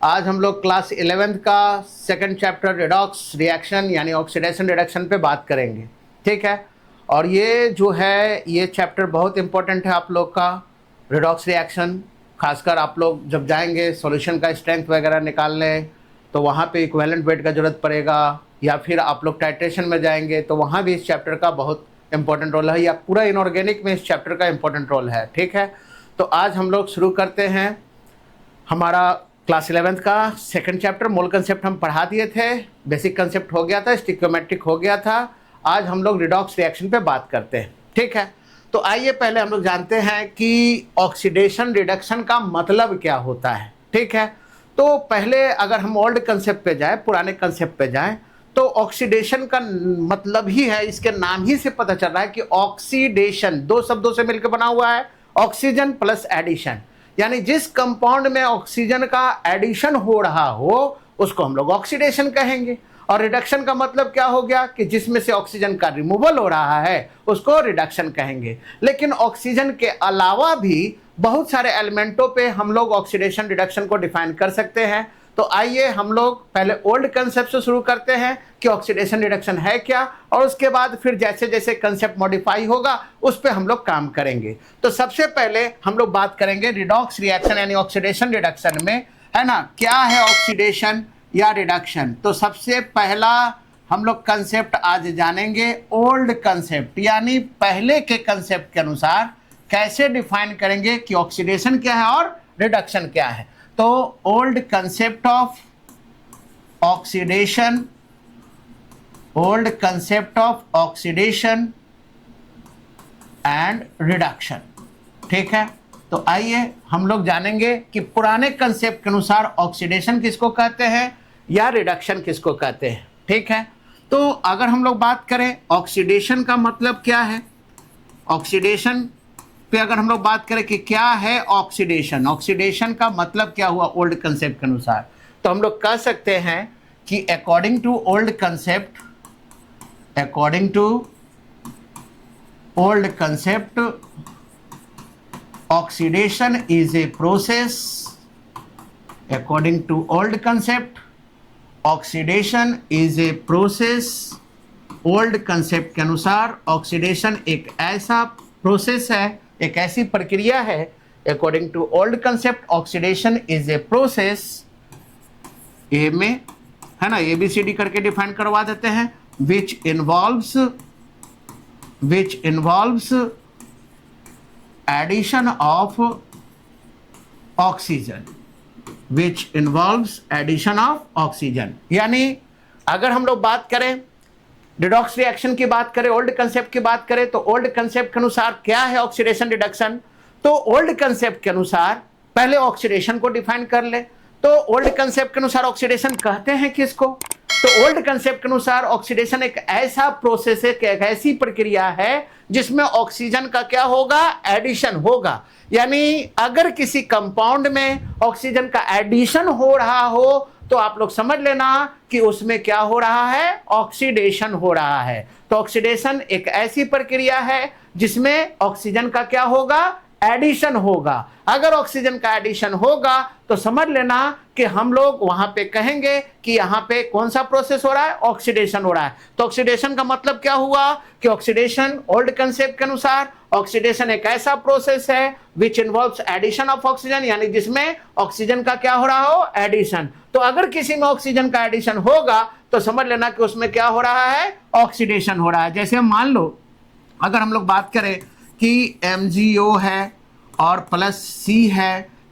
आज हम लोग क्लास 11th का सेकंड चैप्टर रिडॉक्स रिएक्शन यानी ऑक्सीडेशन रिडक्शन पे बात करेंगे। ठीक है, और ये जो है ये चैप्टर बहुत इंपॉर्टेंट है आप लोग का। रिडॉक्स रिएक्शन खासकर आप लोग जब जाएंगे सॉल्यूशन का स्ट्रेंथ वगैरह निकालने तो वहाँ पे इक्विवेलेंट वेट का ज़रूरत पड़ेगा, या फिर आप लोग टाइट्रेशन में जाएंगे तो वहाँ भी इस चैप्टर का बहुत इंपॉर्टेंट रोल है, या पूरा इनऑर्गेनिक में इस चैप्टर का इंपॉर्टेंट रोल है। ठीक है, तो आज हम लोग शुरू करते हैं हमारा क्लास 11th का सेकंड चैप्टर। मोल कंसेप्ट हम पढ़ा दिए थे, बेसिक कंसेप्ट हो गया था, स्टिक्योमेट्रिक हो गया था। आज हम लोग रिडॉक्स रिएक्शन पे बात करते हैं। ठीक है, तो आइए पहले हम लोग जानते हैं कि ऑक्सीडेशन रिडक्शन का मतलब क्या होता है। ठीक है, तो पहले अगर हम ओल्ड कंसेप्ट पे जाए, पुराने कंसेप्ट पे जाए, तो ऑक्सीडेशन का मतलब ही है, इसके नाम ही से पता चल रहा है कि ऑक्सीडेशन दो शब्दों से मिलकर बना हुआ है, ऑक्सीजन प्लस एडिशन। यानी जिस कंपाउंड में ऑक्सीजन का एडिशन हो रहा हो उसको हम लोग ऑक्सीडेशन कहेंगे। और रिडक्शन का मतलब क्या हो गया कि जिसमें से ऑक्सीजन का रिमूवल हो रहा है उसको रिडक्शन कहेंगे। लेकिन ऑक्सीजन के अलावा भी बहुत सारे एलिमेंटों पे हम लोग ऑक्सीडेशन रिडक्शन को डिफाइन कर सकते हैं। तो आइए हम लोग पहले ओल्ड कंसेप्ट से शुरू करते हैं कि ऑक्सीडेशन रिडक्शन है क्या, और उसके बाद फिर जैसे जैसे कंसेप्ट मॉडिफाई होगा उस पर हम लोग काम करेंगे। तो सबसे पहले हम लोग बात करेंगे रिडॉक्स रिएक्शन यानी ऑक्सीडेशन रिडक्शन में, है ना, क्या है ऑक्सीडेशन या रिडक्शन। तो सबसे पहला हम लोग कंसेप्ट आज जानेंगे ओल्ड कंसेप्ट, यानी पहले के कंसेप्ट के अनुसार कैसे डिफाइन करेंगे कि ऑक्सीडेशन क्या है और रिडक्शन क्या है। तो old concept of oxidation, old concept of oxidation and reduction. ठीक है, तो आइए हम लोग जानेंगे कि पुराने कंसेप्ट के अनुसार ऑक्सीडेशन किसको कहते हैं या रिडक्शन किसको कहते हैं। ठीक है, तो अगर हम लोग बात करें ऑक्सीडेशन का मतलब क्या है, ऑक्सीडेशन पे अगर हम लोग बात करें कि क्या है ऑक्सीडेशन, ऑक्सीडेशन का मतलब क्या हुआ ओल्ड कंसेप्ट के अनुसार, तो हम लोग कह सकते हैं कि according to old concept, according to old concept oxidation is a process, according to old concept oxidation is a process. Old concept के अनुसार ऑक्सीडेशन एक ऐसा प्रोसेस है, एक ऐसी प्रक्रिया है। According to old concept oxidation is a process, a में है ना ABCD करके डिफाइन करवा देते हैं, which involves addition of oxygen, which involves addition of oxygen. यानी अगर हम लोग बात करें रिडॉक्स रिएक्शन की बात करें, ओल्ड कंसेप्ट की बात करें, तो ओल्ड कंसेप्ट के अनुसार क्या है ऑक्सीडेशन रिडक्शन। तो ओल्ड कंसेप्ट के अनुसार पहले ऑक्सीडेशन को डिफाइन कर ले। तो ओल्ड कंसेप्ट के अनुसार ऑक्सीडेशन कहते हैं किसको, तो ओल्ड कंसेप्ट के अनुसार ऑक्सीडेशन एक ऐसा प्रोसेस है, एक ऐसी प्रक्रिया है जिसमें ऑक्सीजन का क्या होगा, एडिशन होगा। यानी अगर किसी कंपाउंड में ऑक्सीजन का एडिशन हो रहा हो तो आप लोग समझ लेना कि उसमें क्या हो रहा है, ऑक्सीडेशन हो रहा है। तो ऑक्सीडेशन एक ऐसी प्रक्रिया है जिसमें ऑक्सीजन का क्या होगा, एडिशन होगा। अगर ऑक्सीजन का एडिशन होगा तो समझ लेना कि हम लोग वहां पे कहेंगे कि यहां पे कौन सा प्रोसेस हो रहा है, ऑक्सीडेशन हो रहा है। तो ऑक्सीडेशन का मतलब क्या हुआ कि ऑक्सीडेशन ओल्ड कंसेप्ट के अनुसार ऑक्सीडेशन एक ऐसा प्रोसेस है which involves addition of oxygen, यानी जिसमें ऑक्सीजन का क्या हो रहा हो, एडिशन। तो अगर किसी में ऑक्सीजन का एडिशन होगा तो समझ लेना कि उसमें क्या हो रहा है, ऑक्सीडेशन हो रहा है। जैसे मान लो अगर हम लोग बात करें कि MgO है और प्लस C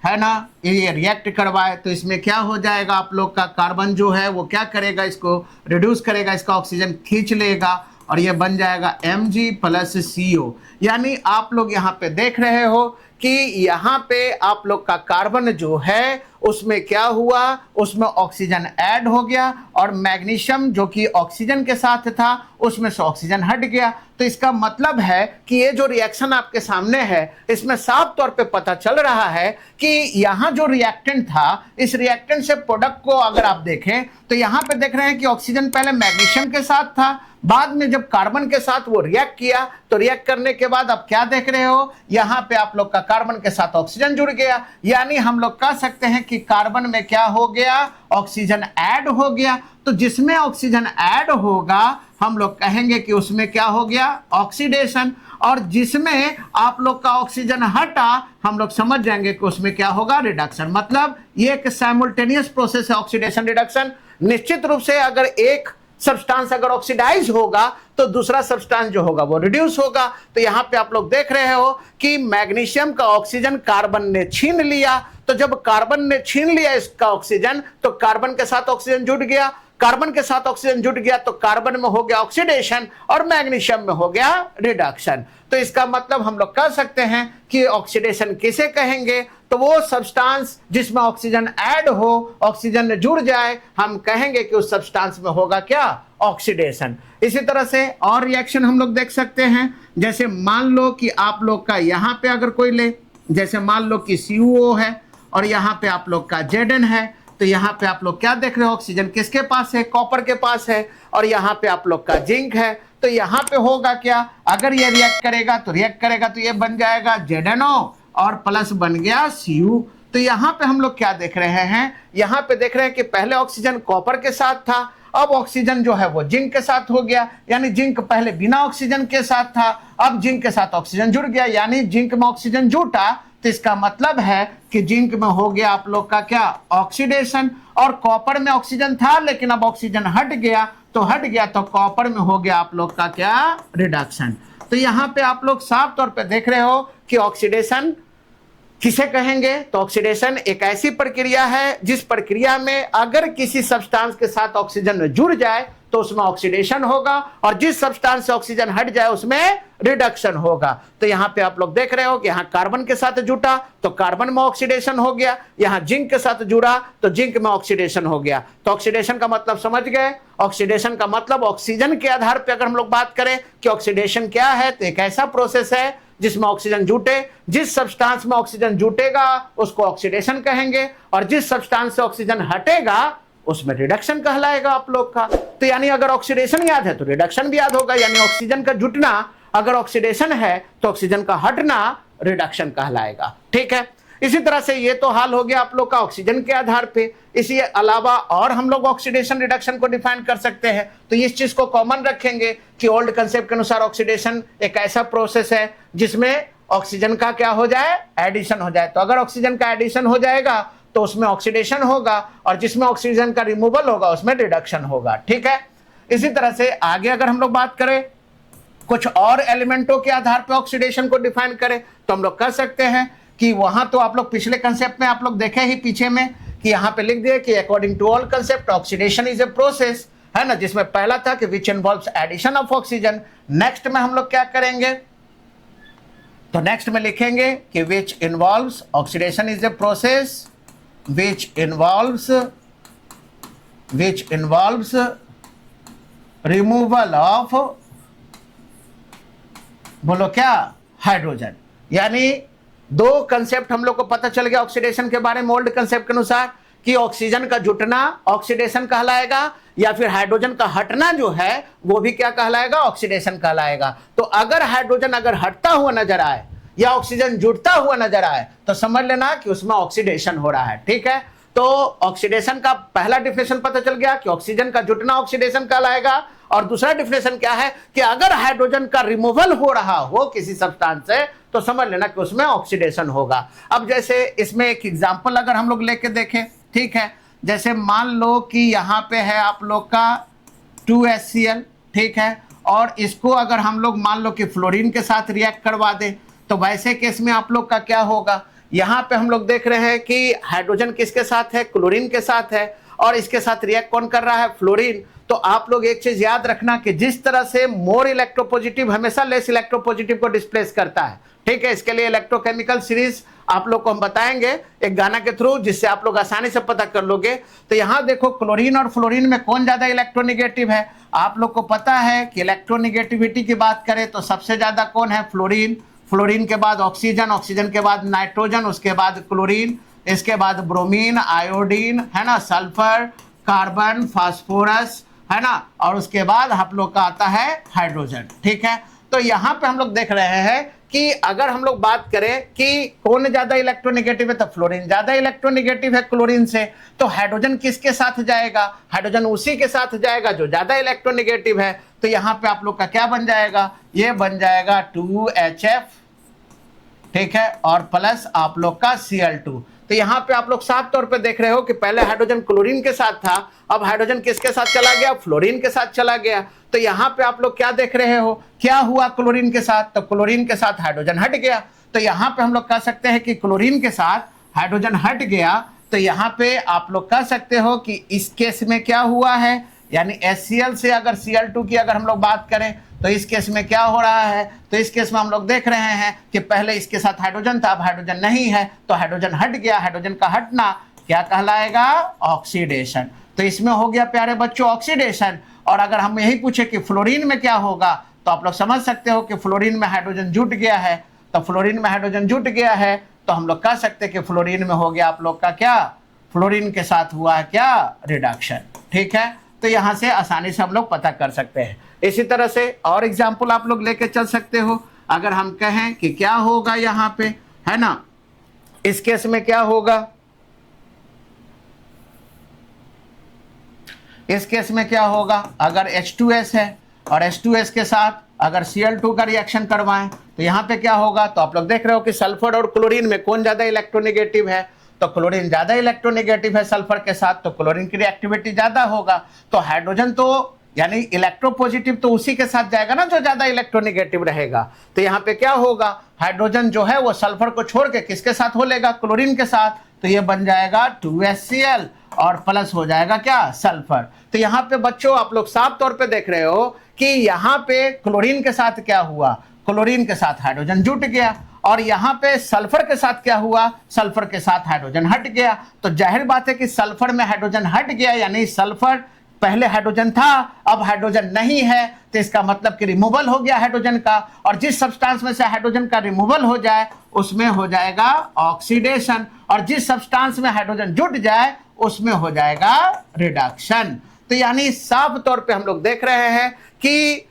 है ना, ये रिएक्ट करवाए तो इसमें क्या हो जाएगा, आप लोग का कार्बन जो है वो क्या करेगा, इसको रिड्यूस करेगा, इसका ऑक्सीजन खींच लेगा और ये बन जाएगा Mg प्लस CO। यानी आप लोग यहाँ पे देख रहे हो कि यहाँ पे आप लोग का कार्बन जो है उसमें क्या हुआ, उसमें ऑक्सीजन ऐड हो गया और मैग्नीशियम जो कि ऑक्सीजन के साथ था उसमें से ऑक्सीजन हट गया। तो इसका मतलब है कि ये जो रिएक्शन आपके सामने है इसमें साफ तौर पे पता चल रहा है कि यहाँ जो रिएक्टेंट था, इस रिएक्टेंट से प्रोडक्ट को अगर आप देखें तो यहाँ पे देख रहे हैं कि ऑक्सीजन पहले मैग्नीशियम के साथ था, बाद में जब कार्बन के साथ वो रिएक्ट किया तो रिएक्ट करने के बाद आप क्या देख रहे हो, यहाँ पे आप लोग का कार्बन के साथ ऑक्सीजन जुड़ गया। यानी हम लोग कह सकते हैं कि कि कार्बन में क्या हो गया, ऑक्सीजन ऐड हो गया। तो जिसमें ऑक्सीजन ऐड होगा हम लोग कहेंगे कि उसमें क्या हो गया, ऑक्सीडेशन। और जिसमें आप लोग का ऑक्सीजन हटा हम लोग समझ जाएंगे कि उसमें क्या होगा, रिडक्शन। मतलब ये एक साइमल्टेनियस प्रोसेस है ऑक्सीडेशन रिडक्शन। निश्चित रूप से अगर एक सब्सटेंस अगर ऑक्सीडाइज होगा तो दूसरा सब्सटेंस जो होगा वो रिड्यूस होगा। तो यहां पे आप लोग देख रहे हो कि मैग्नीशियम का ऑक्सीजन कार्बन ने छीन लिया। तो जब कार्बन ने छीन लिया इसका ऑक्सीजन तो कार्बन के साथ ऑक्सीजन जुड़ गया, कार्बन के साथ ऑक्सीजन जुड़ गया तो कार्बन में हो गया ऑक्सीडेशन और मैग्नीशियम में हो गया रिडक्शन। तो इसका मतलब हम लोग कह सकते हैं कि ऑक्सीडेशन किसे कहेंगे, तो वो सब्सटेंस जिसमें ऑक्सीजन ऐड हो, ऑक्सीजन में जुड़ जाए, हम कहेंगे कि उस सब्सटेंस में होगा क्या, ऑक्सीडेशन। इसी तरह से और रिएक्शन हम लोग देख सकते हैं। जैसे मान लो कि आप लोग का यहां पे अगर कोई ले, जैसे मान लो कि CuO है और यहां पे आप लोग का Zn है, तो यहाँ पे आप लोग क्या देख रहे हो, ऑक्सीजन किसके पास है, कॉपर के पास है। और यहाँ पे आप लोग का जिंक है। तो यहाँ पे होगा क्या, अगर ये रिएक्ट करेगा तो ये बन जाएगा ZnO और प्लस बन गया Cu। तो यहाँ पे हम लोग क्या देख रहे हैं, यहाँ पे देख रहे हैं कि पहले ऑक्सीजन कॉपर के साथ था, अब ऑक्सीजन जो है वो जिंक के साथ हो गया। यानी जिंक पहले बिना ऑक्सीजन के साथ था, अब जिंक के साथ ऑक्सीजन जुड़ गया, यानी जिंक में ऑक्सीजन जुटा। तो इसका मतलब है कि जिंक में हो गया आप लोग का क्या, ऑक्सीडेशन। और कॉपर में ऑक्सीजन था लेकिन अब ऑक्सीजन हट गया तो कॉपर में हो गया आप लोग का क्या, रिडक्शन। तो यहाँ पे आप लोग साफ तौर पे देख रहे हो कि ऑक्सीडेशन किसे कहेंगे, तो ऑक्सीडेशन एक ऐसी प्रक्रिया है जिस प्रक्रिया में अगर किसी सब्सटेंस के साथ ऑक्सीजन जुड़ जाए तो उसमें ऑक्सीडेशन होगा और जिस सब्सटेंस से ऑक्सीजन हट जाए उसमें रिडक्शन होगा। तो यहां पे आप लोग देख रहे हो कि यहां कार्बन के साथ जुटा तो कार्बन में ऑक्सीडेशन हो गया, यहां जिंक के साथ जुड़ा तो जिंक में ऑक्सीडेशन हो गया। तो ऑक्सीडेशन का मतलब समझ गए, ऑक्सीडेशन का मतलब ऑक्सीजन के आधार पर अगर हम लोग बात करें कि ऑक्सीडेशन क्या है, तो एक ऐसा प्रोसेस है जिसमें ऑक्सीजन जुटे, जिस सब्सटेंस में ऑक्सीजन जुटेगा उसको ऑक्सीडेशन कहेंगे और जिस सब्सटेंस से ऑक्सीजन हटेगा उसमें रिडक्शन कहलाएगा आप लोग का। तो यानी अगर ऑक्सीडेशन याद है तो रिडक्शन भी याद होगा, यानी ऑक्सीजन का जुटना अगर ऑक्सीडेशन है तो ऑक्सीजन का हटना रिडक्शन कहलाएगा। ठीक है, इसी तरह से ये तो हाल हो गया आप लोग का ऑक्सीजन के आधार पे। इसी अलावा और हम लोग ऑक्सीडेशन रिडक्शन को डिफाइन कर सकते हैं। तो इस चीज को कॉमन रखेंगे कि ओल्ड कंसेप्ट के अनुसार ऑक्सीडेशन एक ऐसा प्रोसेस है जिसमें ऑक्सीजन का क्या हो जाए, एडिशन हो जाए। तो अगर ऑक्सीजन का एडिशन हो जाएगा तो उसमें ऑक्सीडेशन होगा और जिसमें ऑक्सीजन का रिमूवल होगा उसमें रिडक्शन होगा। ठीक है, इसी तरह से आगे अगर हम लोग बात करें कुछ और एलिमेंटों के आधार पर ऑक्सीडेशन को डिफाइन करें तो हम लोग कर सकते हैं कि वहां तो आप लोग पिछले कंसेप्ट में आप लोग देखे ही पीछे में कि यहां पे लिख दिए कि according to old concept oxidation is a process, है ना, जिसमें पहला था कि which involves addition of oxygen. Next में हम लोग क्या करेंगे, तो नेक्स्ट में लिखेंगे कि which involves oxidation is a process which involves removal of, बोलो क्या, हाइड्रोजन। यानी दो कंसेप्ट हम लोग को पता चल गया ऑक्सीडेशन के बारे में ओल्ड कंसेप्ट के अनुसार कि ऑक्सीजन का जुटना ऑक्सीडेशन कहलाएगा या फिर हाइड्रोजन का हटना जो है वो भी क्या कहलाएगा, ऑक्सीडेशन कहलाएगा। तो अगर हाइड्रोजन अगर हटता हुआ नजर आए या ऑक्सीजन जुड़ता हुआ नजर आए तो समझ लेना कि उसमें ऑक्सीडेशन हो रहा है। ठीक है, तो ऑक्सीडेशन का पहला डिफिनेशन पता चल गया कि ऑक्सीजन का जुटना ऑक्सीडेशन कहलाएगा और दूसरा डिफिनेशन क्या है कि अगर हाइड्रोजन का रिमूवल हो रहा हो किसी सब्सटेंस से तो समझ लेना कि उसमें ऑक्सीडेशन होगा। अब जैसे इसमें एक एग्जांपल अगर हम लोग लेके देखें, ठीक है, जैसे मान लो कि यहाँ पे है आप लोग का 2HCl, ठीक है, और इसको अगर हम लोग मान लो कि फ्लोरीन के साथ रिएक्ट करवा दें तो वैसे केस में आप लोग का क्या होगा, यहाँ पे हम लोग देख रहे हैं कि हाइड्रोजन किसके साथ है, क्लोरीन के साथ है और इसके साथ रिएक्ट कौन कर रहा है, फ्लोरीन। तो आप लोग एक चीज याद रखना कि जिस तरह से मोर इलेक्ट्रोपॉजिटिव हमेशा लेस इलेक्ट्रोपॉजिटिव को डिस्प्लेस करता है, ठीक है, इसके लिए इलेक्ट्रोकेमिकल सीरीज आप लोग को हम बताएंगे एक गाना के थ्रू जिससे आप लोग आसानी से पता कर लोगे। तो यहाँ देखो क्लोरीन और फ्लोरीन में कौन ज्यादा इलेक्ट्रोनेगेटिव है, आप लोग को पता है कि इलेक्ट्रोनेगेटिविटी की बात करें तो सबसे ज्यादा कौन है, फ्लोरीन, फ्लोरीन के बाद ऑक्सीजन, ऑक्सीजन के बाद नाइट्रोजन, उसके बाद क्लोरीन, इसके बाद ब्रोमीन, आयोडीन, है ना, सल्फर, कार्बन, फास्फोरस, है ना, और उसके बाद हम लोग का आता है हाइड्रोजन। ठीक है, तो यहाँ पे हम लोग देख रहे हैं कि अगर हम लोग बात करें कि कौन ज्यादा इलेक्ट्रोनेगेटिव है, तो फ्लोरीन ज्यादा इलेक्ट्रोनेगेटिव है क्लोरीन से, तो हाइड्रोजन किसके साथ जाएगा, हाइड्रोजन उसी के साथ जाएगा जो ज्यादा इलेक्ट्रोनेगेटिव है। तो यहां पे आप लोग का क्या बन जाएगा, ये बन जाएगा 2HF, ठीक है, और प्लस आप लोग का Cl2। तो यहां पे आप लोग साफ तौर पे देख रहे हो कि पहले हाइड्रोजन क्लोरीन के साथ था, अब हाइड्रोजन किसके साथ चला गया, फ्लोरीन के साथ चला गया। तो यहां पे आप लोग क्या देख रहे हो, क्या हुआ क्लोरीन के साथ, तो क्लोरीन के साथ हाइड्रोजन हट गया। तो यहां पे हम लोग कह सकते हैं कि क्लोरीन के साथ हाइड्रोजन हट गया। तो यहां पे आप लोग कह सकते हो कि इस केस में क्या हुआ है, यानी HCl से अगर Cl2 की अगर हम लोग बात करें तो इस केस में क्या हो रहा है, तो इस केस में हम लोग देख रहे हैं कि पहले इसके साथ हाइड्रोजन था, अब हाइड्रोजन नहीं है, तो हाइड्रोजन हट गया। हाइड्रोजन का हटना क्या कहलाएगा, ऑक्सीडेशन। तो इसमें हो गया प्यारे बच्चों ऑक्सीडेशन। और अगर हम यही पूछे कि फ्लोरीन में क्या होगा, तो आप लोग समझ सकते हो कि फ्लोरीन में हाइड्रोजन जुट गया है। तो फ्लोरीन में हाइड्रोजन जुट गया है तो हम लोग कह सकते हैं कि फ्लोरीन में हो गया आप लोग का क्या, फ्लोरीन के साथ हुआ है क्या, रिडक्शन। ठीक है, तो यहां से आसानी से हम लोग पता कर सकते हैं। इसी तरह से और एग्जाम्पल आप लोग लेके चल सकते हो। अगर हम कहें कि क्या होगा यहां पे, है ना, इस केस में क्या होगा, इस केस में क्या होगा, अगर H2S है और H2S के साथ अगर Cl2 का रिएक्शन करवाएं तो यहां पे क्या होगा, तो आप लोग देख रहे हो कि सल्फर और क्लोरीन में कौन ज्यादा इलेक्ट्रोनेगेटिव है, तो क्लोरीन ज्यादा इलेक्ट्रोनेगेटिव है सल्फर के साथ, तो क्लोरीन की रिएक्टिविटी ज्यादा होगा। तो हाइड्रोजन तो यानी इलेक्ट्रोपॉजिटिव तो उसी के साथ जाएगा ना जो ज्यादा इलेक्ट्रोनेगेटिव रहेगा। तो यहाँ पे क्या होगा, हाइड्रोजन जो है वो सल्फर को छोड़ के किसके साथ हो लेगा, क्लोरीन के साथ। तो ये बन जाएगा 2HCl और प्लस हो जाएगा क्या, सल्फर। तो यहाँ पे बच्चों आप लोग साफ तौर पे देख रहे हो कि यहाँ पे क्लोरीन के साथ क्या हुआ, क्लोरीन के साथ हाइड्रोजन जुट गया, और यहाँ पे सल्फर के साथ क्या हुआ, सल्फर के साथ हाइड्रोजन हट गया। तो जाहिर बात है कि सल्फर में हाइड्रोजन हट गया, यानी सल्फर पहले हाइड्रोजन था अब हाइड्रोजन नहीं है, तो इसका मतलब कि रिमूवल हो गया हाइड्रोजन का। और जिस सब्सटेंस में से हाइड्रोजन का रिमूवल हो जाए उसमें हो जाएगा ऑक्सीडेशन, और जिस सब्सटेंस में हाइड्रोजन जुट जाए उसमें हो जाएगा रिडक्शन। तो यानी साफ तौर पे हम लोग देख रहे हैं कि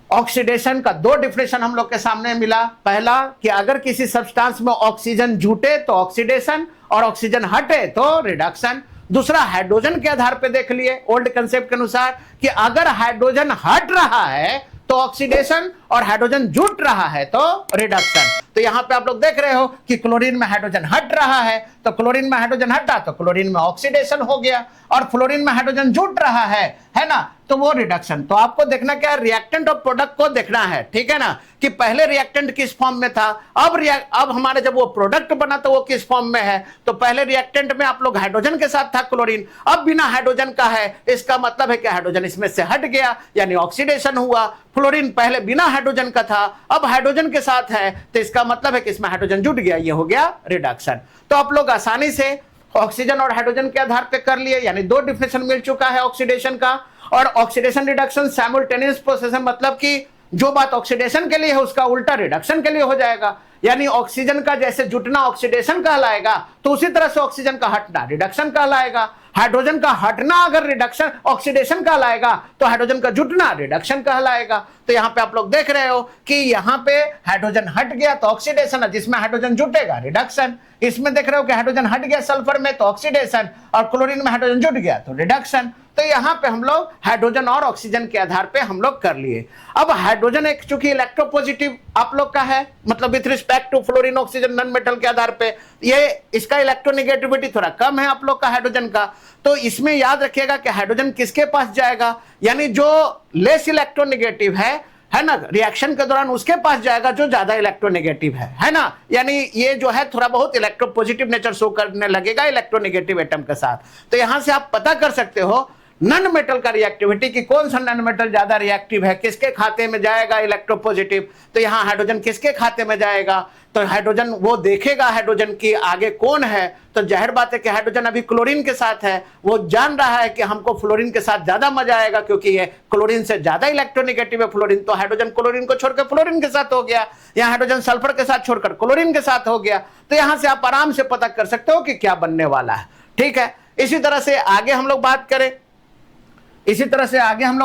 ऑक्सीडेशन का दो डिफिनेशन हम लोग के सामने मिला। पहला कि अगर किसी सब्सटेंस में ऑक्सीजन जुटे तो ऑक्सीडेशन और ऑक्सीजन हटे तो रिडक्शन। दूसरा हाइड्रोजन के आधार पे देख लिए ओल्ड कंसेप्ट के अनुसार कि अगर हाइड्रोजन हट रहा है तो ऑक्सीडेशन और हाइड्रोजन जुट रहा है तो रिडक्शन। तो यहां पे आप लोग देख रहे हो कि क्लोरीन में हाइड्रोजन हट रहा है, तो क्लोरीन में हाइड्रोजन हटा तो क्लोरीन में ऑक्सीडेशन हो गया, और फ्लोरीन में हाइड्रोजन जुट रहा है ना, तो वो रिडक्शन। तो आपको देखना क्या है, रिएक्टेंट और प्रोडक्ट को देखना है, ठीक है ना, कि पहले रिएक्टेंट किस फॉर्म में था, अब हमारे जब वो प्रोडक्ट बना तो वो किस फॉर्म में है। तो पहले रिएक्टेंट में आप लोग हाइड्रोजन के साथ था क्लोरीन, अब बिना हाइड्रोजन का है, इसका मतलब है कि हाइड्रोजन इसमें से हट गया यानी ऑक्सीडेशन हुआ। फ्लोरीन पहले बिना हाइड्रोजन का था अब हाइड्रोजन के साथ है, तो इसका मतलब है कि इसमें हाइड्रोजन जुट गया, ये हो गया रिडक्शन। तो आप लोग आसानी से ऑक्सीजन और हाइड्रोजन के आधार पे कर लिए, यानी दो डिफिनेशन मिल चुका है ऑक्सीडेशन का। और ऑक्सीडेशन रिडक्शन साइमल्टेनियस प्रोसेस है, मतलब कि जो बात ऑक्सीडेशन के लिए है उसका उल्टा रिडक्शन के लिए हो जाएगा। यानी ऑक्सीजन का जैसे जुटना ऑक्सीडेशन कहलाएगा तो उसी तरह से ऑक्सीजन का हटना रिडक्शन कहलाएगा। हाइड्रोजन का हटना अगर रिडक्शन ऑक्सीडेशन कहलाएगा तो हाइड्रोजन का जुटना रिडक्शन कहलाएगा। तो यहां पे आप लोग देख रहे हो कि यहां पे हाइड्रोजन हट गया तो ऑक्सीडेशन है, जिसमें हाइड्रोजन जुटेगा रिडक्शन। इसमें देख रहे हो कि हाइड्रोजन हट गया सल्फर में तो ऑक्सीडेशन, और क्लोरीन में हाइड्रोजन जुट गया तो रिडक्शन। तो यहां पे हम लोग हाइड्रोजन और ऑक्सीजन के आधार पे हम लोग कर लिए। अब हाइड्रोजन एक चूंकि इलेक्ट्रोपॉजिटिव आप लोग का है, मतलब with respect to fluorine oxygen non metal के आधार पे ये इसका इलेक्ट्रोनेगेटिविटी थोड़ा कम है आप लोग का हाइड्रोजन का। तो इसमें याद रखिएगा कि हाइड्रोजन किसके पास जाएगा, यानी जो लेस इलेक्ट्रोनेगेटिव है ना, रिएक्शन के दौरान उसके पास जाएगा जो ज्यादा इलेक्ट्रोनेगेटिव है ना। यानी ये जो है थोड़ा बहुत इलेक्ट्रोपॉजिटिव नेचर शो करने लगेगा इलेक्ट्रोनेगेटिव एटम के साथ। तो यहां से आप पता कर सकते हो नॉन मेटल का रिएक्टिविटी कि कौन सा नॉन मेटल ज्यादा रिएक्टिव है, किसके खाते में जाएगा इलेक्ट्रोपॉजिटिव। तो यहां हाइड्रोजन किसके खाते में जाएगा, तो हाइड्रोजन वो देखेगा हाइड्रोजन की आगे कौन है। तो जाहिर बात है कि हाइड्रोजन अभी क्लोरीन के साथ है, वो जान रहा है कि हमको फ्लोरीन के साथ ज्यादा मजा आएगा क्योंकि ये क्लोरीन से ज्यादा इलेक्ट्रोनेगेटिव है फ्लोरीन। तो हाइड्रोजन क्लोरीन को छोड़कर फ्लोरीन के साथ हो गया, या हाइड्रोजन सल्फर के साथ छोड़कर क्लोरीन के साथ हो गया। तो यहां से आप आराम से पता कर सकते हो कि क्या बनने वाला है, ठीक है। इसी तरह से आगे हम लोग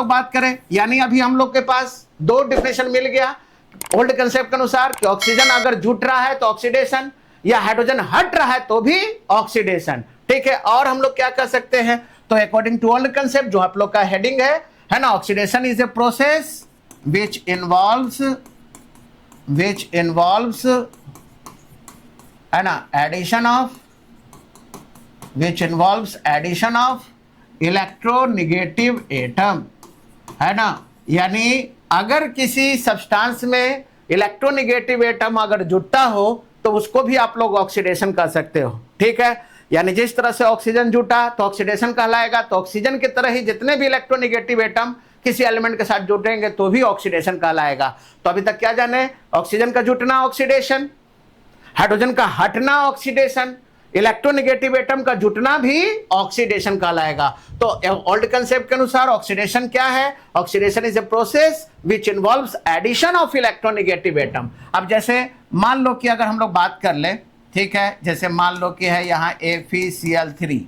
बात करें, यानी अभी हम लोग के पास दो डिफिनेशन मिल गया ओल्ड कंसेप्ट के अनुसार कि ऑक्सीजन अगर जुट रहा है तो ऑक्सीडेशन, या हाइड्रोजन हट रहा है तो भी ऑक्सीडेशन, ठीक है। और हम लोग क्या कर सकते हैं, तो अकॉर्डिंग टू ओल्ड कंसेप्ट जो आप लोग का हेडिंग है ना, oxidation is a process which involves है ना एडिशन ऑफ इलेक्ट्रोनेगेटिव एटम, है ना। यानी अगर किसी सब्सटेंस में इलेक्ट्रोनेगेटिव एटम अगर जुटता हो तो उसको भी आप लोग ऑक्सीडेशन कर सकते हो, ठीक है। यानी जिस तरह से ऑक्सीजन जुटा तो ऑक्सीडेशन कहलाएगा, तो ऑक्सीजन की तरह ही जितने भी इलेक्ट्रोनेगेटिव एटम किसी एलिमेंट के साथ जुटेंगे तो भी ऑक्सीडेशन कहलाएगा। तो अभी तक क्या जाने, ऑक्सीजन का जुटना ऑक्सीडेशन, हाइड्रोजन का हटना ऑक्सीडेशन, इलेक्ट्रोनेगेटिव एटम का जुटना भी ऑक्सीडेशन कहलाएगा। तो ओल्ड कंसेप्ट के अनुसार ऑक्सीडेशन क्या है, oxidation is a process which involves addition of electronegative atom. अब जैसे मान लो कि अगर हम लोग बात कर ले, ठीक है, जैसे मान लो कि है यहाँ FeCl3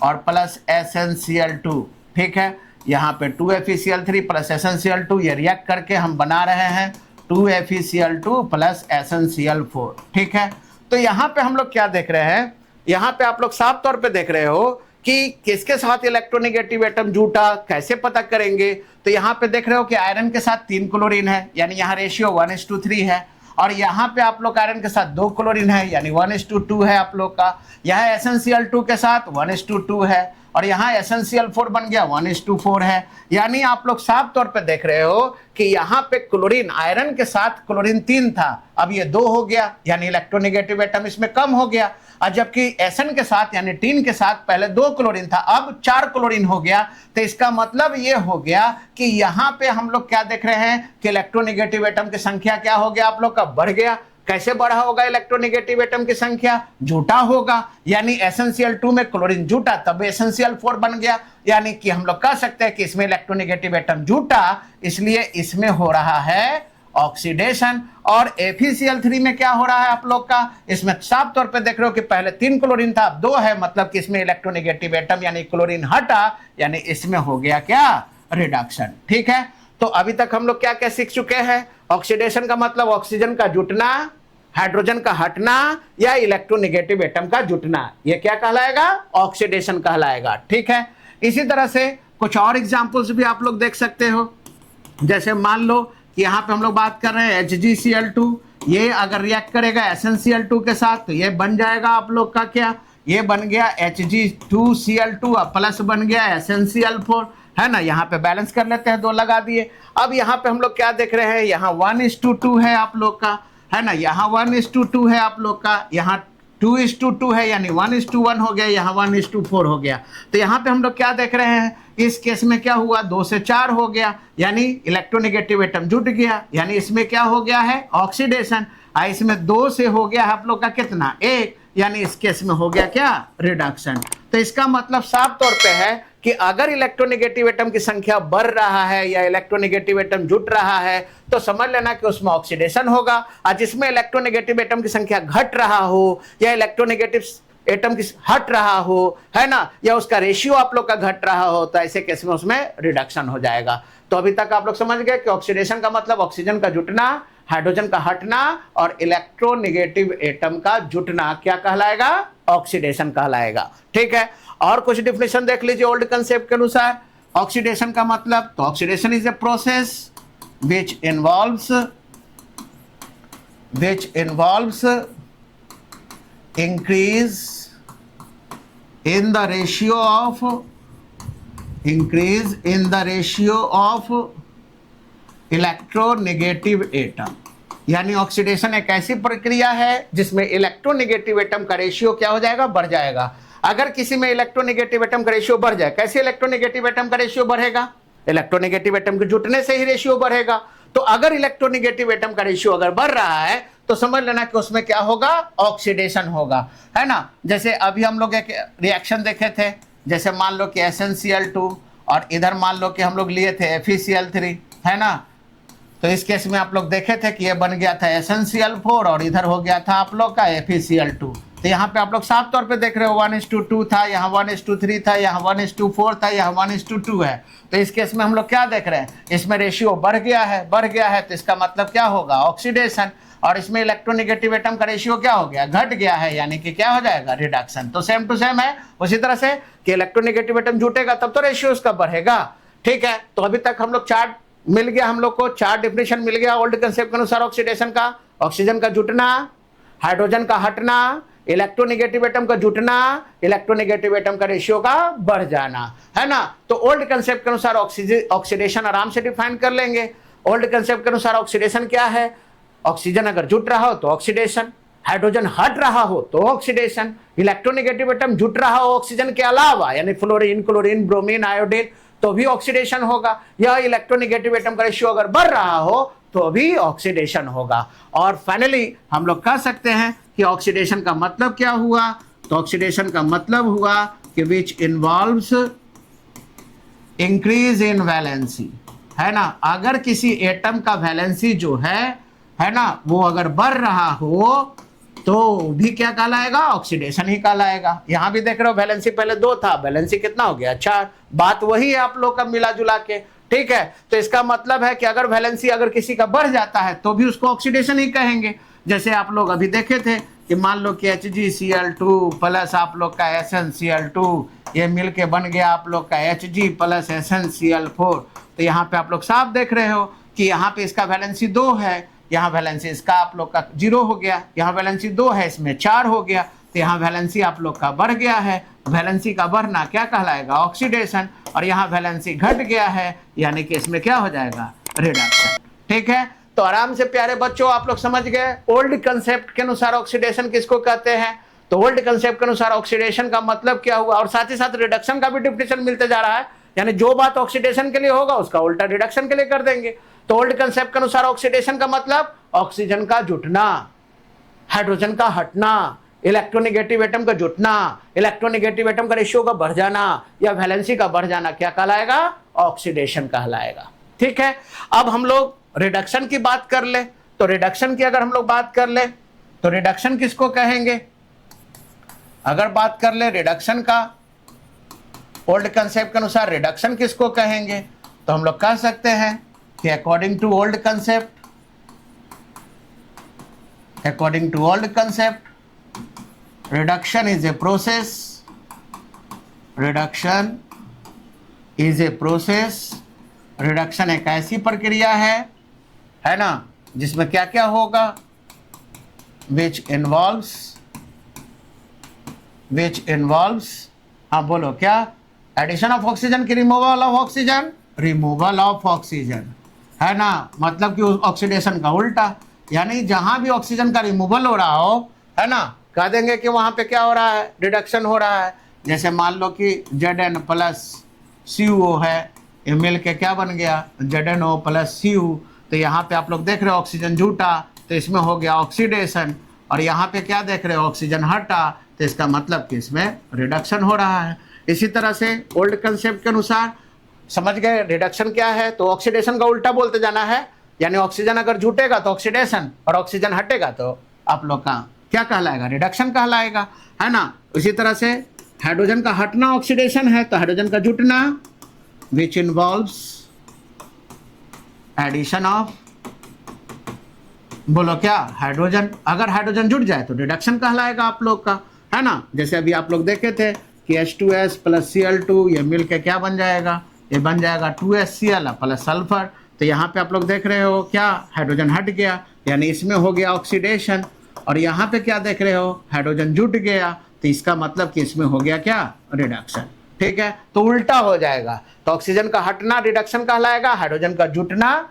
और प्लस SnCl2, ठीक है, यहाँ पे 2FeCl3 प्लस SnCl2, ये रिएक्ट करके हम बना रहे हैं 2FeCl2 प्लस SnCl4, ठीक है। तो यहाँ पे हम लोग क्या देख रहे हैं, यहाँ पे आप लोग साफ तौर पे देख रहे हो कि किसके साथ इलेक्ट्रोनेगेटिव एटम जुटा, कैसे पता करेंगे। तो यहाँ पे देख रहे हो कि आयरन के साथ 3 क्लोरीन है, यानी यहाँ रेशियो 1:3 है, और यहाँ पे आप लोग आयरन के साथ 2 क्लोरीन है, यानी 1:2 है आप लोग का। यहाँ SnCl2 के साथ 1:2 है, और यहाँ SnCl4 बन गया 1:4 है। यानी आप लोग साफ तौर पे देख रहे हो कि यहाँ पे क्लोरीन, आयरन के साथ क्लोरीन 3 था, अब ये 2 हो गया, यानी इलेक्ट्रोनेगेटिव एटम इसमें कम हो गया। और जबकि Sn के साथ यानी टीन के साथ पहले 2 क्लोरीन था, अब 4 क्लोरीन हो गया। तो इसका मतलब ये हो गया कि यहाँ पे हम लोग क्या देख रहे हैं कि इलेक्ट्रोनेगेटिव एटम की संख्या क्या हो गया आप लोग का, बढ़ गया। कैसे बढ़ा होगा इलेक्ट्रोनेगेटिव एटम की संख्या, जुटा होगा, यानी SnCl2 में क्लोरीन जुटा तब SnCl4 बन गया। यानी कि हम लोग कह सकते हैं कि इसमें इलेक्ट्रोनेगेटिव एटम जुटा, इसलिए इसमें हो रहा है ऑक्सीडेशन। और FeCl3 में क्या हो रहा है आप लोग का, इसमें साफ तौर पे देख रहे हो कि पहले 3 क्लोरीन था, अब 2 है, मतलब कि इसमें इलेक्ट्रोनेगेटिव एटम यानी क्लोरीन हटा, यानी इसमें हो गया क्या, रिडक्शन, ठीक है। तो अभी तक हम लोग क्या क्या सीख चुके हैं, ऑक्सीडेशन का मतलब ऑक्सीजन का जुटना, हाइड्रोजन का हटना, या इलेक्ट्रोनेगेटिव एटम का जुटना, ये क्या कहलाएगा, ऑक्सीडेशन कहलाएगा, ठीक है। इसी तरह से कुछ और एग्जांपल्स भी आप लोग देख सकते हो। जैसे मान लो कि यहाँ पे हम लोग बात कर रहे हैं HgCl2, ये अगर रिएक्ट करेगा SnCl2 के साथ तो ये बन जाएगा आप लोग का क्या, ये बन गया Hg2Cl2 प्लस बन गया SnCl4, है ना। यहाँ पे बैलेंस कर लेते हैं, 2 लगा दिए। अब यहाँ पे हम लोग क्या देख रहे हैं, यहाँ 1:2 है आप लोग का, है ना, यहाँ 1:2 है आप लोग का, यहाँ 2:2 है, यानी 1:1 हो गया, यहाँ 1:4 हो गया। तो यहाँ पे हम लोग क्या देख रहे हैं, इस केस में क्या हुआ, 2 से 4 हो गया, यानी इलेक्ट्रोनेगेटिव एटम जुट गया, यानी इसमें क्या हो गया है, ऑक्सीडेशन। इसमें 2 से हो गया है आप लोग का कितना, 1, यानी इस केस में हो गया क्या, रिडक्शन। तो इसका मतलब साफ तौर पे है कि अगर इलेक्ट्रोनेगेटिव एटम की संख्या बढ़ रहा है या इलेक्ट्रोनेगेटिव एटम जुट रहा है तो समझ लेना कि उसमें ऑक्सीडेशन होगा। और जिसमें इलेक्ट्रोनेगेटिव एटम की संख्या घट रहा हो या इलेक्ट्रोनेगेटिव एटम की हट रहा हो, है ना, या उसका रेशियो आप लोग का घट रहा हो, तो ऐसे केस में उसमें रिडक्शन हो जाएगा। तो अभी तक आप लोग समझ गए कि ऑक्सीडेशन का मतलब ऑक्सीजन का जुटना, हाइड्रोजन का हटना, और इलेक्ट्रोनेगेटिव एटम का जुटना क्या कहलाएगा, ऑक्सीडेशन कहलाएगा, ठीक है। और कुछ डिफिनेशन देख लीजिए ओल्ड कंसेप्ट के अनुसार ऑक्सीडेशन का मतलब, तो oxidation is a process which involves increase in the ratio of electronegative atom. यानी ऑक्सीडेशन एक ऐसी प्रक्रिया है जिसमें इलेक्ट्रोनेगेटिव एटम का रेशियो क्या हो जाएगा, बढ़ जाएगा। अगर किसी में इलेक्ट्रोनेगेटिव एटम का रेशियो बढ़ जाए, कैसे इलेक्ट्रोनेगेटिव एटम का रेशियो बढ़ेगा, इलेक्ट्रोनेगेटिव एटम के जुटने से ही रेशियो बढ़ेगा। तो अगर इलेक्ट्रोनेगेटिव एटम का रेशियो अगर बढ़ रहा है तो समझ लेना कि उसमें क्या होगा, ऑक्सीडेशन होगा, है ना। जैसे अभी हम लोग एक रिएक्शन देखे थे, जैसे मान लो कि SnCl2 और इधर मान लो कि हम लोग लिए थे FeCl3, है ना। तो इस केस में आप लोग देखे थे कि ये बन गया था SnCl4 और इधर हो गया था आप लोग का FeCl2। तो यहाँ पे आप लोग साफ तौर पे देख रहे हो 1:2 था, यहाँ 1:3 था, यहाँ 1:4 था, यहाँ 1:2 है। तो इस केस में हम लोग क्या देख रहे हैं, इसमें रेशियो बढ़ गया है, तो इसका मतलब क्या होगा, ऑक्सीडेशन। और इसमें इलेक्ट्रोनेगेटिव एटम का रेशियो क्या हो गया, घट गया है, यानी कि क्या हो जाएगा, रिडक्शन। तो सेम टू सेम है उसी तरह से कि इलेक्ट्रोनेगेटिव एटम जुटेगा तब तो रेशियो उसका बढ़ेगा। ठीक है, तो अभी तक हम लोग चार्ट मिल गया, हम लोग को चार डेफिनेशन मिल गया ओल्ड कंसेप्ट के अनुसार ऑक्सीडेशन का। ऑक्सीजन का जुटना, हाइड्रोजन का हटना, इलेक्ट्रोनेगेटिव एटम का जुटना, इलेक्ट्रोनेगेटिव एटम का रेशियो का बढ़ जाना, है ना। तो ओल्ड कंसेप्ट के अनुसार ऑक्सीडेशन आराम से डिफाइन कर लेंगे। ओल्ड कंसेप्ट के अनुसार ऑक्सीडेशन क्या है, ऑक्सीजन अगर जुट रहा हो तो ऑक्सीडेशन, हाइड्रोजन हट रहा हो तो ऑक्सीडेशन, इलेक्ट्रोनेगेटिव एटम जुट रहा हो ऑक्सीजन के अलावा यानी फ्लोरीन, क्लोरीन, ब्रोमीन, आयोडीन तो भी ऑक्सीडेशन होगा। या इलेक्ट्रोनेगेटिव एटम का रेशियो अगर बढ़ रहा हो तो भी ऑक्सीडेशन होगा। और फाइनली हम लोग कह सकते हैं कि ऑक्सीडेशन का मतलब क्या हुआ, तो ऑक्सीडेशन का मतलब हुआ कि which involves increase in valency, है ना। अगर किसी एटम का वैलेंसी जो है ना, वो अगर बढ़ रहा हो तो भी क्या कहलाएगा, ऑक्सीडेशन ही कहलाएगा। यहां भी देख रहे हो वैलेंसी पहले 2 था, वैलेंसी कितना हो गया 4, बात वही है आप लोग का मिला जुला के। ठीक है, तो इसका मतलब है कि अगर वैलेंसी अगर किसी का बढ़ जाता है तो भी उसको ऑक्सीडेशन ही कहेंगे। जैसे आप लोग अभी देखे थे कि मान लो कि HgCl2 प्लस आप लोग का SnCl2 ये मिल के बन गया आप लोग का Hg प्लस SnCl4। तो यहाँ पे आप लोग साफ देख रहे हो कि यहाँ पे इसका वैलेंसी 2 है, यहाँ वैलेंसी इसका आप लोग का 0 हो गया, यहाँ वैलेंसी 2 है, इसमें 4 हो गया, तो यहाँ वैलेंसी आप लोग का बढ़ गया है। वैलेंसी का बढ़ना क्या कहलाएगा, ऑक्सीडेशन। और यहाँ वैलेंसी घट गया है, यानी कि इसमें क्या हो जाएगा, रिडक्शन। ठीक है, तो आराम से प्यारे बच्चों आप लोग समझ गए ओल्ड कंसेप्ट के अनुसार ऑक्सीडेशन किसको कहते हैं। तो ओल्ड कंसेप्ट के अनुसार ऑक्सीडेशन का मतलब क्या हुआ, और साथ ही साथ रिडक्शन का भी डिफिनेशन मिलते जा रहा है, यानी जो बात ऑक्सीडेशन के लिए होगा उसका उल्टा रिडक्शन के लिए कर देंगे। तो ओल्ड कंसेप्ट के अनुसार ऑक्सीडेशन का मतलब ऑक्सीजन का जुटना, हाइड्रोजन का हटना, इलेक्ट्रोनेगेटिव एटम का जुटना, इलेक्ट्रोनेगेटिव एटम का रेशियो का बढ़ जाना या वैलेंसी का बढ़ जाना क्या कहलाएगा, ऑक्सीडेशन कहलाएगा। ठीक है, अब हम लोग रिडक्शन की बात कर ले। तो रिडक्शन की अगर हम लोग बात कर ले तो रिडक्शन किसको कहेंगे, अगर बात कर ले रिडक्शन का ओल्ड कंसेप्ट के अनुसार रिडक्शन किसको कहेंगे, तो हम लोग कह सकते हैं कि according to old concept, reduction is a process, reduction एक ऐसी प्रक्रिया है ना, जिसमें क्या क्या होगा, which involves हाँ बोलो क्या, एडिशन ऑफ ऑक्सीजन की रिमूवल ऑफ ऑक्सीजन, है ना, मतलब कि ऑक्सीडेशन का उल्टा, यानी जहां भी ऑक्सीजन का रिमूवल हो रहा हो, है ना, कह देंगे कि वहां पे क्या हो रहा है, रिडक्शन हो रहा है। जैसे मान लो कि Zn प्लस CuO है, ये मिल के क्या बन गया, ZnO प्लस Cu। तो यहाँ पे आप लोग देख रहे हो ऑक्सीजन झूठा, तो इसमें हो गया ऑक्सीडेशन। और यहाँ पे क्या देख रहे हो, ऑक्सीजन हटा, तो इसका मतलब कि इसमें रिडक्शन हो रहा है। इसी तरह से ओल्ड कंसेप्ट के अनुसार समझ गए रिडक्शन क्या है, तो ऑक्सीडेशन का उल्टा बोलते जाना है, यानी ऑक्सीजन अगर जुटेगा तो ऑक्सीडेशन और ऑक्सीजन हटेगा तो आप लोग का क्या कहलाएगा, रिडक्शन कहलाएगा, है ना। इसी तरह से हाइड्रोजन का हटना ऑक्सीडेशन है, तो हाइड्रोजन का जुटना विच इन्वॉल्व्स एडिशन ऑफ, बोलो क्या, हाइड्रोजन। अगर हाइड्रोजन जुट जाए तो रिडक्शन कहलाएगा आप लोग का, है ना। जैसे अभी आप लोग देखे थे कि H2S प्लस Cl2 ये मिल के क्या बन जाएगा, ये बन जाएगा 2HCl प्लस सल्फर। तो यहाँ पे आप लोग देख रहे हो क्या, हाइड्रोजन हट गया, यानी इसमें हो गया ऑक्सीडेशन। और यहाँ पे क्या देख रहे हो, हाइड्रोजन जुट गया, तो इसका मतलब कि इसमें हो गया क्या, रिडक्शन। ठीक है, तो उल्टा हो जाएगा, तो ऑक्सीजन का हटना रिडक्शन कहलाएगा, हाइड्रोजन का जुटना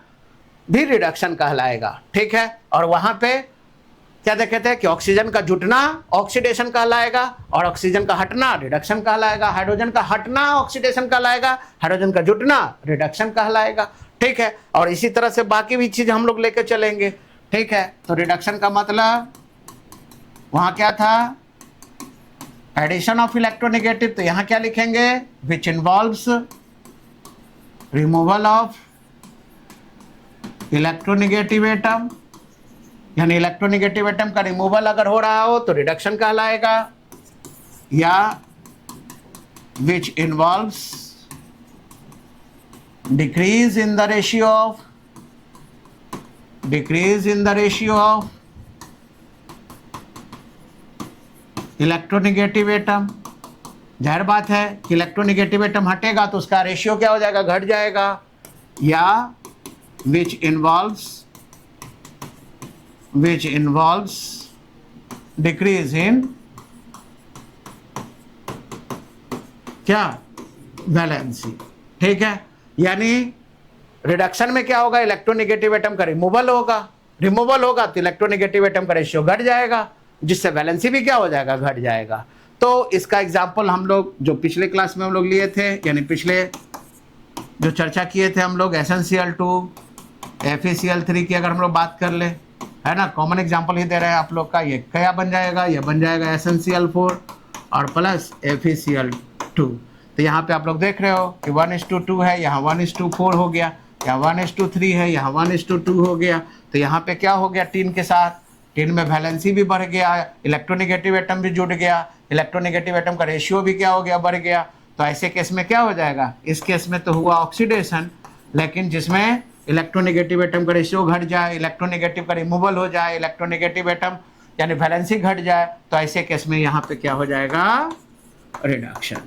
भी रिडक्शन कहलाएगा। ठीक है, और वहां पे क्या देखे थे कि ऑक्सीजन का जुटना ऑक्सीडेशन कहलाएगा और ऑक्सीजन का हटना रिडक्शन कहलाएगा, हाइड्रोजन का हटना ऑक्सीडेशन कहलाएगा, हाइड्रोजन का जुटना रिडक्शन कहलाएगा। ठीक है, और इसी तरह से बाकी भी चीज हम लोग लेके चलेंगे। ठीक है, तो रिडक्शन का मतलब वहां क्या था, एडिशन ऑफ इलेक्ट्रोनेगेटिव, तो यहां क्या लिखेंगे, which involves removal of electronegative atom यानी इलेक्ट्रोनेगेटिव एटम का रिमूवल अगर हो रहा हो तो रिडक्शन कहलाएगा, या which involves decrease in the ratio of electronegative atom. जाहिर बात है कि इलेक्ट्रोनेगेटिव एटम हटेगा तो उसका रेशियो क्या हो जाएगा, घट जाएगा, या which involves decrease in क्या, वैलेंसी। ठीक है, यानी रिडक्शन में क्या होगा, इलेक्ट्रोनेगेटिव एटम का रिमूवल होगा तो इलेक्ट्रोनेगेटिव एटम का रेशियो घट जाएगा, जिससे वैलेंसी भी क्या हो जाएगा, घट जाएगा। तो इसका एग्जांपल हम लोग जो पिछले क्लास में हम लोग लिए थे, यानी पिछले जो चर्चा किए थे हम लोग SnCl2 FeCl3 की अगर हम लोग बात कर ले, है ना, कॉमन एग्जांपल ही दे रहे हैं आप लोग का, ये क्या बन जाएगा, ये बन जाएगा SnCl4 और प्लस FeCl2। तो यहाँ पे आप लोग देख रहे हो कि 1:2 है, यहाँ 1:4 हो गया, यहाँ 1:3 है, यहाँ 1:2 हो गया। तो यहाँ पे क्या हो गया, टीन के साथ, टीन में वैलेंसी भी बढ़ गया, इलेक्ट्रोनेगेटिव एटम भी जुड़ गया, इलेक्ट्रोनेगेटिव एटम का रेशियो भी क्या हो गया, बढ़ गया। तो ऐसे केस में क्या हो जाएगा, इस केस में तो हुआ ऑक्सीडेशन, लेकिन जिसमें इलेक्ट्रोनेगेटिव एटम का रेशियो घट जाए, इलेक्ट्रोनेगेटिव का रिमूवल हो जाए, इलेक्ट्रोनेगेटिव एटम यानी वैलेंसी घट जाए, तो ऐसे केस में यहाँ पे क्या हो जाएगा, रिडक्शन।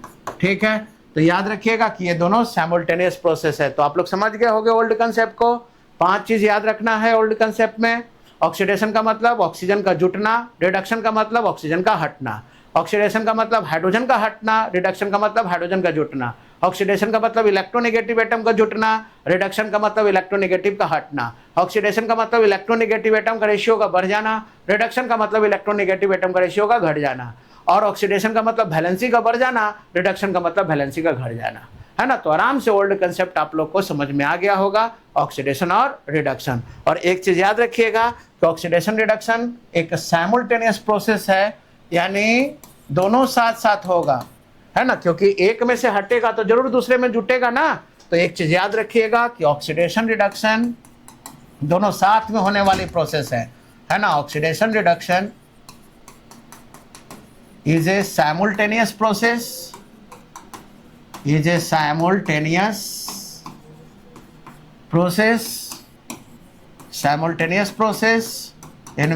ठीक है, तो याद रखिएगा कि ये दोनों साइमल्टेनियस प्रोसेस है। तो आप लोग समझ गए होंगे ओल्ड कंसेप्ट को। 5 चीज याद रखना है ओल्ड कंसेप्ट में। ऑक्सीडेशन का मतलब ऑक्सीजन का जुटना, रिडक्शन का मतलब ऑक्सीजन का हटना, ऑक्सीडेशन का मतलब हाइड्रोजन का हटना, रिडक्शन का मतलब हाइड्रोजन का जुटना, ऑक्सीडेशन का मतलब इलेक्ट्रोनेगेटिव एटम का जुटना, रिडक्शन का मतलब इलेक्ट्रोनेगेटिव का हटना, ऑक्सीडेशन का मतलब इलेक्ट्रोनेगेटिव एटम का रेशियो का बढ़ जाना, रिडक्शन का मतलब इलेक्ट्रोनेगेटिव एटम का रेशियो का घट जाना, और ऑक्सीडेशन का मतलब वैलेंसी का बढ़ जाना, रिडक्शन का मतलब वैलेंसी का घट जाना, है ना। तो आराम से ओल्ड कंसेप्ट आप लोग को समझ में आ गया होगा, ऑक्सीडेशन और रिडक्शन। और एक चीज याद रखिएगा कि ऑक्सीडेशन रिडक्शन एक साइमल्टेनियस प्रोसेस है, यानी दोनों साथ साथ होगा, है ना, क्योंकि एक में से हटेगा तो जरूर दूसरे में जुटेगा ना। तो एक चीज याद रखिएगा कि ऑक्सीडेशन रिडक्शन दोनों साथ में होने वाली प्रोसेस है ना। Oxidation reduction is a simultaneous process in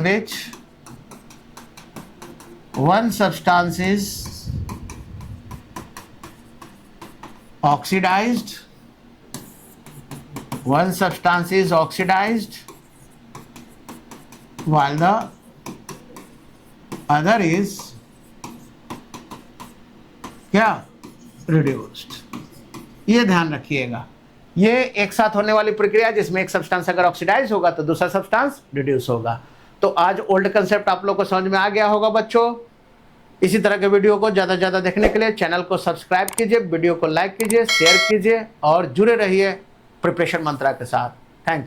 which one substance is oxidized, while the other is क्या, रिड्यूस्ड। ये ध्यान रखिएगा, ये एक साथ होने वाली प्रक्रिया है जिसमें एक सब्सटेंस अगर ऑक्सीडाइज होगा तो दूसरा सब्सटेंस रिड्यूस होगा। तो आज ओल्ड कंसेप्ट आप लोग को समझ में आ गया होगा बच्चों। इसी तरह के वीडियो को ज़्यादा से ज़्यादा देखने के लिए चैनल को सब्सक्राइब कीजिए, वीडियो को लाइक कीजिए, शेयर कीजिए और जुड़े रहिए प्रिपरेशन मंत्रा के साथ। Thank you.